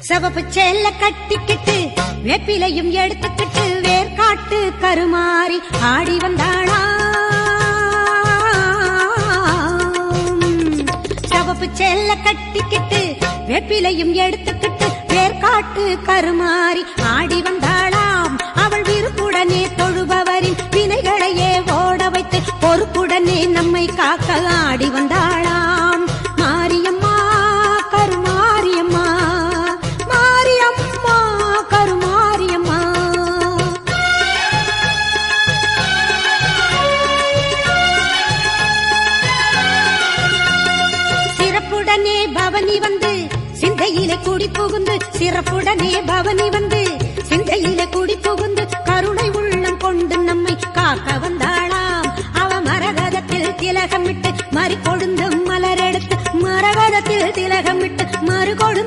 சிவப்பு சேல கட்டிக்கிட்டு வேப்பிலையும் எடுத்துக்கிட்டு வேர்காட்டு கருமாறி ஆடி வந்தாளா. சிவப்பு சேல கட்டிக்கிட்டு வேப்பிலையும் எடுத்துக்கிட்டு வேர்காட்டு கருமாறி ஆடி வந்தாளாம். அவள் விருப்புடனே தொழுபவரின் வினைகளையே ஓட வைத்து பொறுப்புடனே நம்மை காக்க ஆடி வந்தாளாம். மாரியம்மா கருமாரியம்மா, மாரியம்மா கருமாரியம்மா. சிறப்புடனே பவனி வந்து சிந்தையிலே கூடி புகுந்து, சிறப்புடனே பவனி வந்து சிந்தையிலே கூடி புகுந்து கருணை உள்ளம் கொண்டு நம்மை காக்க வந்தாளாம். அவ மரகதத்தில் திலகமிட்டு மறி கொழுந்து மலரெடுத்து மரகதத்தில் திலகமிட்டு